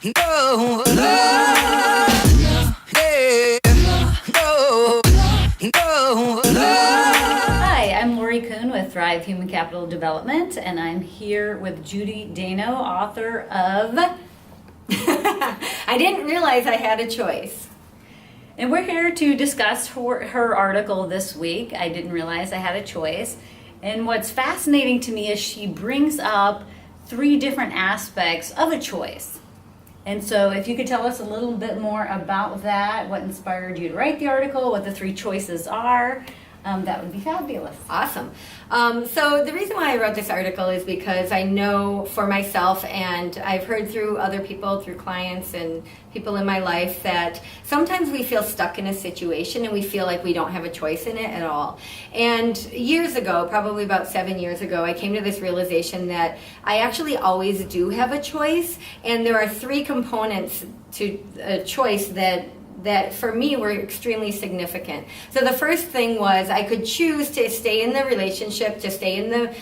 No, no, yeah, no, no, no. Hi, I'm Lori Kuhn with Thrive Human Capital Development, and I'm here with Judy Dano, author of I didn't realize I had a choice. And we're here to discuss her article this week. I didn't realize I had a choice. And what's fascinating to me is she brings up 3 different aspects of a choice. And so if you could tell us a little bit more about that, what inspired you to write the article, what the 3 choices are, that would be fabulous. Awesome. So the reason why I wrote this article is because I know for myself, and I've heard through other people, through clients and people in my life, that sometimes we feel stuck in a situation and we feel like we don't have a choice in it at all. And years ago, probably about 7 years ago, I came to this realization that I actually always do have a choice, and there are 3 components to a choice that for me were extremely significant. So the first thing was I could choose to stay in the relationship, to stay in the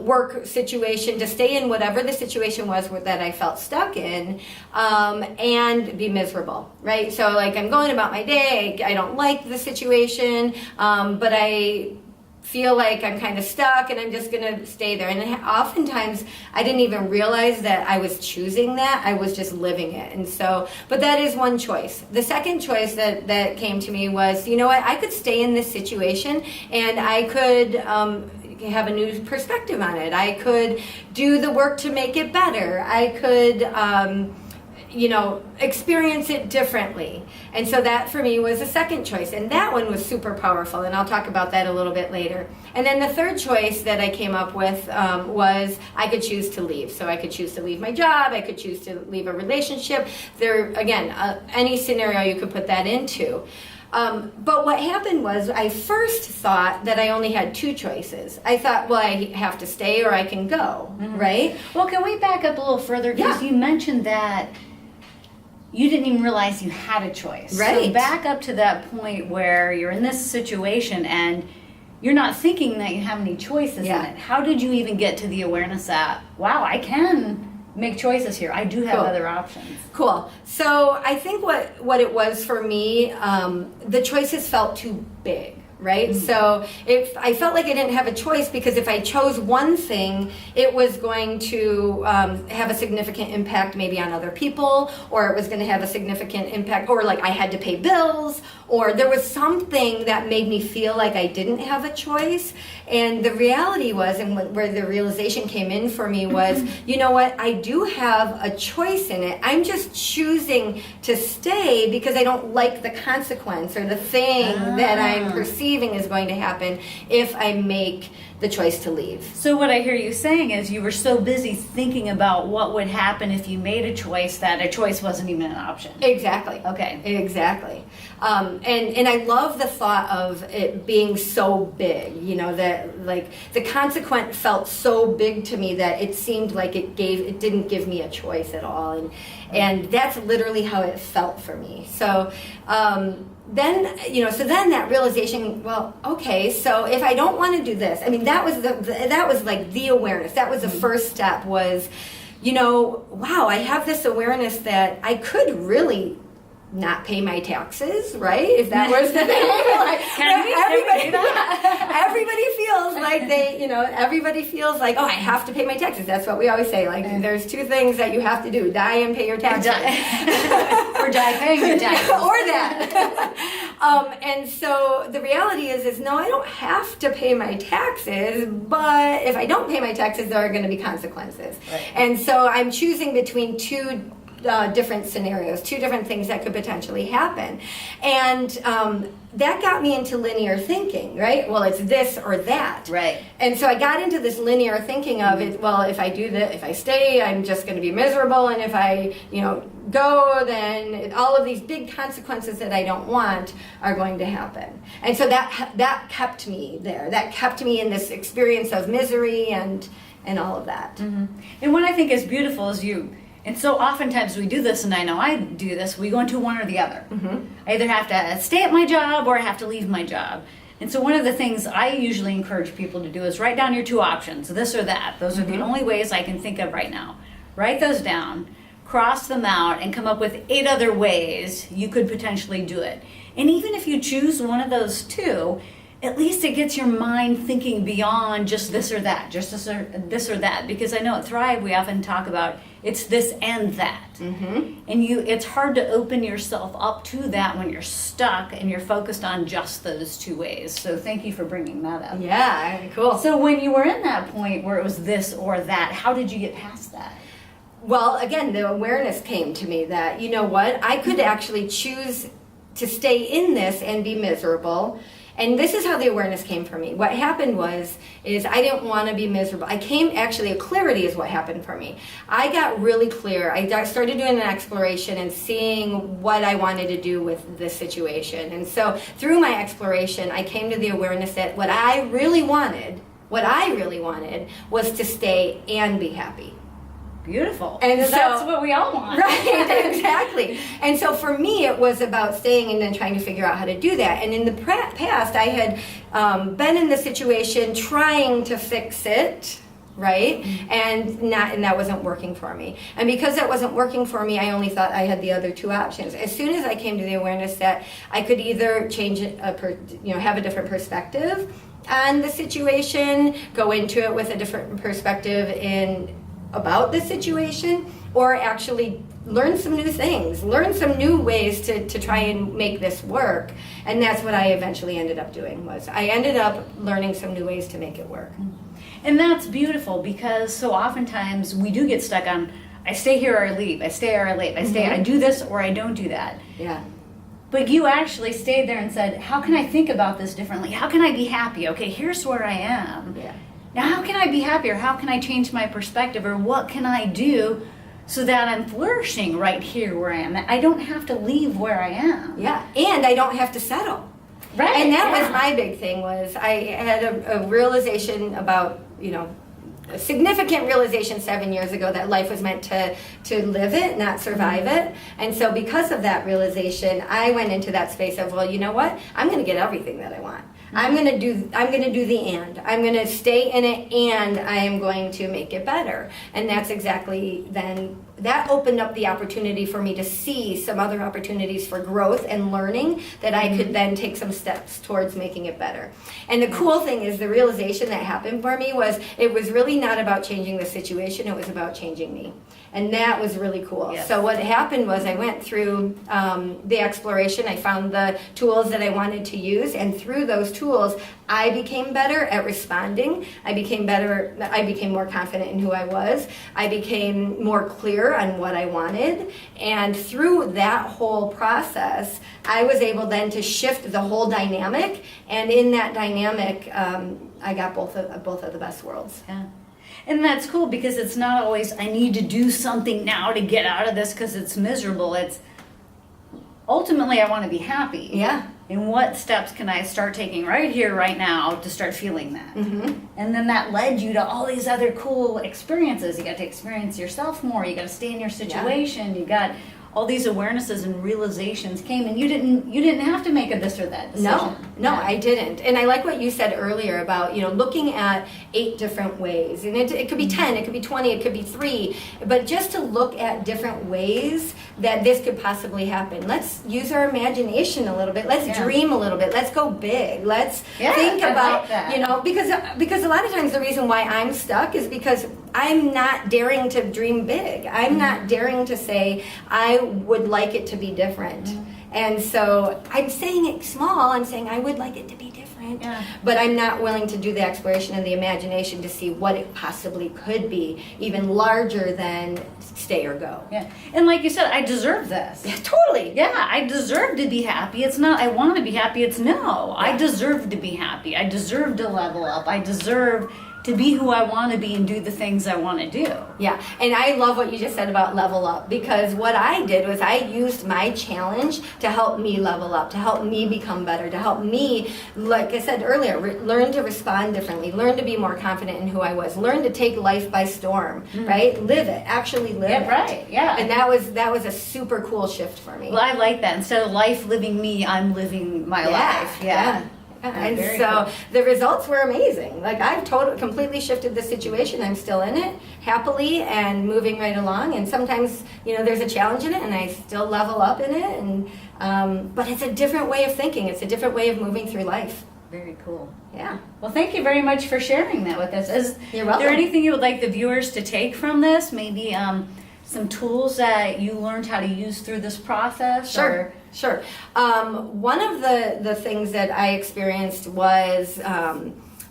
work situation, to stay in whatever the situation was that I felt stuck in, and be miserable, right? So like I'm going about my day, I don't like the situation, but I feel like I'm kind of stuck and I'm just going to stay there. And oftentimes I didn't even realize that I was choosing that. I was just living it. And so, but that is one choice. The second choice that came to me was, you know what, I could stay in this situation and I could have a new perspective on it. I could do the work to make it better. I could experience it differently. And so that for me was a second choice. And that one was super powerful. And I'll talk about that a little bit later. And then the third choice that I came up with was I could choose to leave. So I could choose to leave my job. I could choose to leave a relationship. There, again, any scenario you could put that into. But what happened was I first thought that I only had 2 choices. I thought, well, I have to stay or I can go, right? Well, can we back up a little further? Because you mentioned that you didn't even realize you had a choice. Right. So back up to that point where you're in this situation and you're not thinking that you have any choices in it. How did you even get to the awareness that, wow, I can make choices here. I do have other options. Cool. So I think what it was for me, the choices felt too big. Right? Mm-hmm. So if I felt like I didn't have a choice, because if I chose one thing, it was going to have a significant impact maybe on other people, or it was going to have a significant impact, or like I had to pay bills, or there was something that made me feel like I didn't have a choice. And the reality was, and where the realization came in for me was, you know what, I do have a choice in it. I'm just choosing to stay because I don't like the consequence or the thing that I'm perceiving is going to happen if I make the choice to leave. So what I hear you saying is you were so busy thinking about what would happen if you made a choice that a choice wasn't even an option. Exactly. Okay. Exactly. And I love the thought of it being so big, that like the consequence felt so big to me that it seemed like it didn't give me a choice at all. And that's literally how it felt for me. So, then that realization, well, okay, so if I don't want to do this, I mean, that was like the awareness. That was the first step was, wow, I have this awareness that I could really not pay my taxes, right? If that was the thing. Everybody feels like everybody feels like, oh, I have to pay my taxes. That's what we always say. Like, there's 2 things that you have to do: die and pay your taxes. Or die paying your taxes. Or that. And so the reality is no, I don't have to pay my taxes, but if I don't pay my taxes, there are going to be consequences. Right. And so I'm choosing between 2 different scenarios, 2 different things that could potentially happen. And that got me into linear thinking, right? Well, it's this or that. Right. And so I got into this linear thinking of it, well, if I do that, if I stay, I'm just going to be miserable. And if I, go, then all of these big consequences that I don't want are going to happen. And so that kept me there. That kept me in this experience of misery and all of that. Mm-hmm. And what I think is beautiful is and so oftentimes we do this, and I know I do this, we go into one or the other. Mm-hmm. I either have to stay at my job or I have to leave my job. And so one of the things I usually encourage people to do is write down your 2 options, this or that. Those are the only ways I can think of right now. Write those down. cross them out, and come up with 8 other ways you could potentially do it. And even if you choose one of those 2, at least it gets your mind thinking beyond just this or that, just this or that. Because I know at Thrive we often talk about it's this and that. Mm-hmm. And it's hard to open yourself up to that when you're stuck and you're focused on just those 2 ways. So thank you for bringing that up. Yeah, cool. So when you were in that point where it was this or that, how did you get past that? Well, again, the awareness came to me that, you know what, I could actually choose to stay in this and be miserable. And this is how the awareness came for me. What happened is I didn't want to be miserable. Clarity is what happened for me. I got really clear. I started doing an exploration and seeing what I wanted to do with this situation. And so through my exploration, I came to the awareness that what I really wanted was to stay and be happy. Beautiful. And so, that's what we all want. Right, exactly. And so for me, it was about staying and then trying to figure out how to do that. And in the past, I had been in the situation trying to fix it, right? Mm-hmm. And that wasn't working for me. And because that wasn't working for me, I only thought I had the other 2 options. As soon as I came to the awareness that I could either change it, have a different perspective on the situation, go into it with a different perspective about the situation, or actually learn some new things, learn some new ways to try and make this work. And that's what I eventually ended up doing. I ended up learning some new ways to make it work. And that's beautiful, because so oftentimes we do get stuck on, I stay here or I leave, I stay or I leave, I do this or I don't do that. Yeah. But you actually stayed there and said, how can I think about this differently? How can I be happy? Okay, here's where I am. Yeah. Now, how can I be happier? How can I change my perspective? Or what can I do so that I'm flourishing right here where I am? I don't have to leave where I am. Yeah, and I don't have to settle. Right. And that was my big thing. Was I had a realization about, a significant realization 7 years ago that life was meant to live it, not survive it. And so because of that realization, I went into that space of, well, you know what? I'm going to get everything that I want. I'm going to do the and. I'm going to stay in it, and I am going to make it better. And that's exactly then, that opened up the opportunity for me to see some other opportunities for growth and learning that I could then take some steps towards making it better. And the cool thing is, the realization that happened for me was, it was really not about changing the situation, it was about changing me. And that was really cool. Yes. So what happened was, I went through the exploration. I found the tools that I wanted to use, and through those tools, I became better at responding. I became more confident in who I was. I became more clear on what I wanted. And through that whole process, I was able then to shift the whole dynamic. And in that dynamic, I got both of the best worlds. Yeah. And that's cool, because it's not always, I need to do something now to get out of this because it's miserable. It's ultimately, I want to be happy. Yeah. And what steps can I start taking right here, right now, to start feeling that? Mm-hmm. And then that led you to all these other cool experiences. You got to experience yourself more. You got to stay in your situation. Yeah. You got all these awarenesses and realizations came, and you didn't have to make a this or that decision. No, I didn't. And I like what you said earlier about, looking at 8 different ways. And it could be 10, it could be 20, it could be 3. But just to look at different ways that this could possibly happen. Let's use our imagination a little bit. Let's dream a little bit. Let's go big. Let's think about, because a lot of times the reason why I'm stuck is because I'm not daring to dream big. I'm not daring to say, I would like it to be different. And so I'm saying it small. I'm saying I would like it to be different. Yeah. But I'm not willing to do the exploration and the imagination to see what it possibly could be, even larger than stay or go. Yeah. And like you said, I deserve this. Yeah, totally. Yeah, I deserve to be happy. It's not I want to be happy. It's no. Yeah. I deserve to be happy. I deserve to level up. I deserve to be who I want to be and do the things I want to do. Yeah, and I love what you just said about level up, because what I did was I used my challenge to help me level up, to help me become better, to help me, like I said earlier, learn to respond differently, learn to be more confident in who I was, learn to take life by storm, right? Live it, actually live it. Right, yeah. And that was a super cool shift for me. Well, I like that. Instead of life living me, I'm living my life. Yeah. And very so cool. the results were amazing. Like I've completely shifted the situation. I'm still in it happily and moving right along. And sometimes, there's a challenge in it and I still level up in it. And, but it's a different way of thinking. It's a different way of moving through life. Very cool. Yeah. Well, thank you very much for sharing that with us. Is You're welcome. there anything you would like the viewers to take from this? Maybe some tools that you learned how to use through this process? Sure. One of the things that I experienced was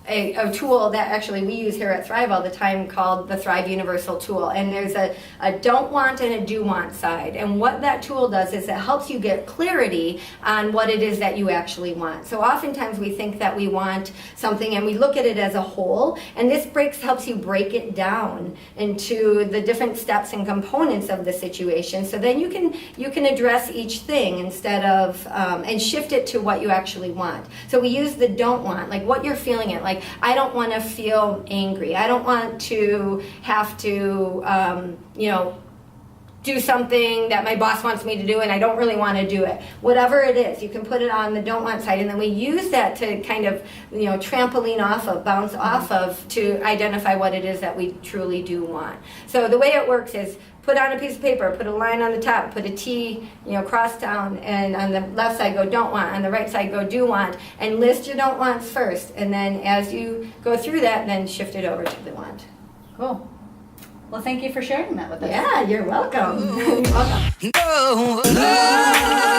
a tool that actually we use here at Thrive all the time called the Thrive Universal Tool. And there's a don't want and a do want side. And what that tool does is it helps you get clarity on what it is that you actually want. So oftentimes we think that we want something and we look at it as a whole. And this helps you break it down into the different steps and components of the situation. So then you can address each thing instead of, and shift it to what you actually want. So we use the don't want, like what you're feeling it. Like, I don't want to feel angry. I don't want to have to, do something that my boss wants me to do and I don't really want to do it. Whatever it is, you can put it on the don't want side, and then we use that to kind of, trampoline off of, bounce off of, to identify what it is that we truly do want. So the way it works is put on a piece of paper, put a line on the top, put a T, cross down, and on the left side go don't want, on the right side go do want, and list your don't wants first. And then as you go through that, then shift it over to the want. Cool. Well, thank you for sharing that with us. Yeah, you're welcome. You're welcome. No love.